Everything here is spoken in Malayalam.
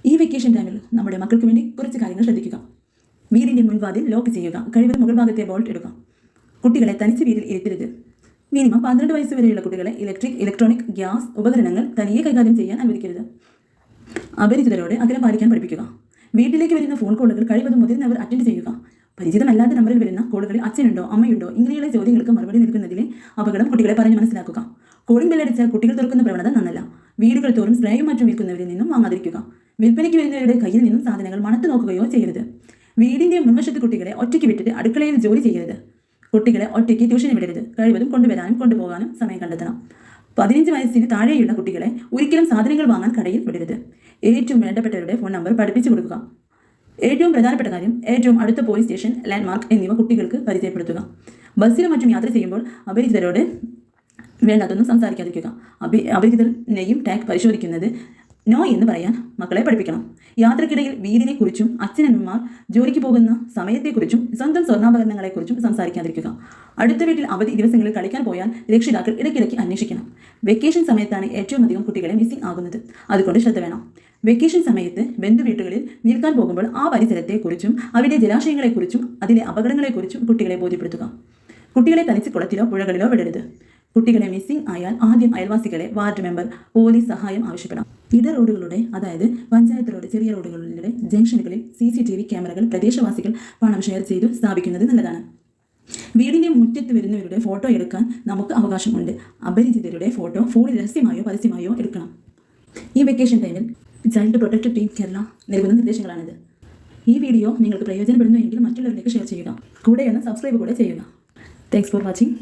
ഈ വെക്കേഷൻ ടൈമിൽ നമ്മുടെ മക്കൾക്ക് വേണ്ടി കുറച്ച് കാര്യങ്ങൾ ശ്രദ്ധിക്കുക. വീടിൻ്റെ മുൻവാതിൽ ലോക്ക് ചെയ്യുക. കഴിവതും മുകൾ ഭാഗത്തെ ബോൾട്ട് ഇടുക. കുട്ടികളെ തനിച്ച് വീട്ടിൽ ഇരുത്തരുത്. മിനിമം 12 വയസ്സ് വരെയുള്ള കുട്ടികളെ ഇലക്ട്രോണിക്, ഗ്യാസ് ഉപകരണങ്ങൾ തനിയെ കൈകാര്യം ചെയ്യാൻ അനുവദിക്കരുത്. അപരിചിതരോട് അകലം പാലിക്കാൻ പഠിപ്പിക്കുക. വീട്ടിലേക്ക് വരുന്ന ഫോൺ കോളുകൾ കഴിവതും മുതിർന്നവർ അറ്റൻഡ് ചെയ്യുക. പരിചിതമല്ലാത്ത നമ്പറിൽ വരുന്ന കോളുകളിൽ അച്ഛനുണ്ടോ അമ്മയുണ്ടോ ഇങ്ങനെയുള്ള ചോദ്യങ്ങൾക്ക് മറുപടി നൽകുന്നതിലെ അപകടം കുട്ടികളെ പറഞ്ഞ് മനസ്സിലാക്കുക. കോളിംഗ് ബെല്ലടിച്ചാൽ കുട്ടികൾ തുറക്കുന്ന പ്രവണത നന്നല്ല. വീടുകൾ തോറും സ്പ്രേയും മറ്റും വിൽക്കുന്നവരിൽ നിന്നും വാങ്ങാതിരിക്കുക. വിൽപ്പനയ്ക്ക് വരുന്നവരുടെ കയ്യിൽ നിന്നും സാധനങ്ങൾ മണത്ത് നോക്കുകയോ ചെയ്യരുത്. വീടിൻ്റെ മുൻവശത്ത് കുട്ടികളെ ഒറ്റയ്ക്ക് വിട്ടിട്ട് അടുക്കളയിൽ ജോലി ചെയ്യരുത്. കുട്ടികളെ ഒറ്റയ്ക്ക് ട്യൂഷന് വിടരുത്. കഴിവതും കൊണ്ടുവരാനും കൊണ്ടുപോകാനും സമയം കണ്ടെത്തണം. 15 വയസ്സിന് താഴെയുള്ള കുട്ടികളെ ഒരിക്കലും സാധനങ്ങൾ വാങ്ങാൻ കടയിൽ വിടരുത്. ഏറ്റവും വേണ്ടപ്പെട്ടവരുടെ ഫോൺ നമ്പർ പഠിപ്പിച്ചു കൊടുക്കുക. ഏറ്റവും പ്രധാനപ്പെട്ട കാര്യം, ഏറ്റവും അടുത്ത പോലീസ് സ്റ്റേഷൻ, ലാൻഡ്മാർക്ക് എന്നിവ കുട്ടികൾക്ക് പരിചയപ്പെടുത്തുക. ബസ്സിലും മറ്റും യാത്ര ചെയ്യുമ്പോൾ അപരിചിതരോട് വേണ്ടാത്തൊന്നും സംസാരിക്കാതിരിക്കുക. അപരിചിതർ നെയിം ടാഗ് പരിശോധിക്കുന്നത് നോ എന്ന് പറയാൻ മക്കളെ പഠിപ്പിക്കണം. യാത്രക്കിടയിൽ വീടിനെക്കുറിച്ചും അച്ഛനമ്മമാർ ജോലിക്ക് പോകുന്ന സമയത്തെക്കുറിച്ചും സ്വന്തം സ്വർണ്ണാഭരണങ്ങളെക്കുറിച്ചും സംസാരിക്കാതിരിക്കുക. അടുത്ത വീട്ടിൽ അവധി ദിവസങ്ങളിൽ കളിക്കാൻ പോയാൽ രക്ഷിതാക്കൾ ഇടയ്ക്കിടയ്ക്ക് അന്വേഷിക്കണം. വെക്കേഷൻ സമയത്താണ് ഏറ്റവും അധികം കുട്ടികളെ മിസ്സിംഗ് ആകുന്നത്. അതുകൊണ്ട് ശ്രദ്ധ വേണം. വെക്കേഷൻ സമയത്ത് ബന്ധുവീട്ടുകളിൽ നിൽക്കാൻ പോകുമ്പോൾ ആ പരിസരത്തെക്കുറിച്ചും അവിടെ ജലാശയങ്ങളെക്കുറിച്ചും അതിലെ അപകടങ്ങളെക്കുറിച്ചും കുട്ടികളെ ബോധ്യപ്പെടുത്തുക. കുട്ടികളെ തനിച്ച് കുളത്തിലോ പുഴകളിലോ വിടരുത്. കുട്ടികളെ മിസ്സിംഗ് ആയാൽ ആദ്യം അയൽവാസികളെ, വാർഡ് മെമ്പർ, പോലീസ് സഹായം ആവശ്യപ്പെടാം. ഇട റോഡുകളുടെ, അതായത് പഞ്ചായത്ത് റോഡ്, ചെറിയ റോഡുകളുടെ ജംഗ്ഷനുകളിൽ CCTV ക്യാമറകൾ പ്രദേശവാസികൾ പണം ഷെയർ ചെയ്തു സ്ഥാപിക്കുന്നത് നല്ലതാണ്. വീടിൻ്റെ മുറ്റത്ത് വരുന്നവരുടെ ഫോട്ടോ എടുക്കാൻ നമുക്ക് അവകാശമുണ്ട്. അപരിചിതരുടെ ഫോട്ടോ ഫോണിൽ രഹസ്യമായോ പരസ്യമായോ എടുക്കണം. ഈ വെക്കേഷൻ ടൈമിൽ ചൈൽഡ് പ്രൊട്ടക്റ്റീവ് ടീം കേരള നൽകുന്ന നിർദ്ദേശങ്ങളാണിത്. ഈ വീഡിയോ നിങ്ങൾക്ക് പ്രയോജനപ്പെടുന്നു എങ്കിൽ മറ്റുള്ളവരിലേക്ക് ഷെയർ ചെയ്യുക. കൂടെ ഒന്ന് സബ്സ്ക്രൈബ് കൂടെ ചെയ്യുക. Thanks for watching.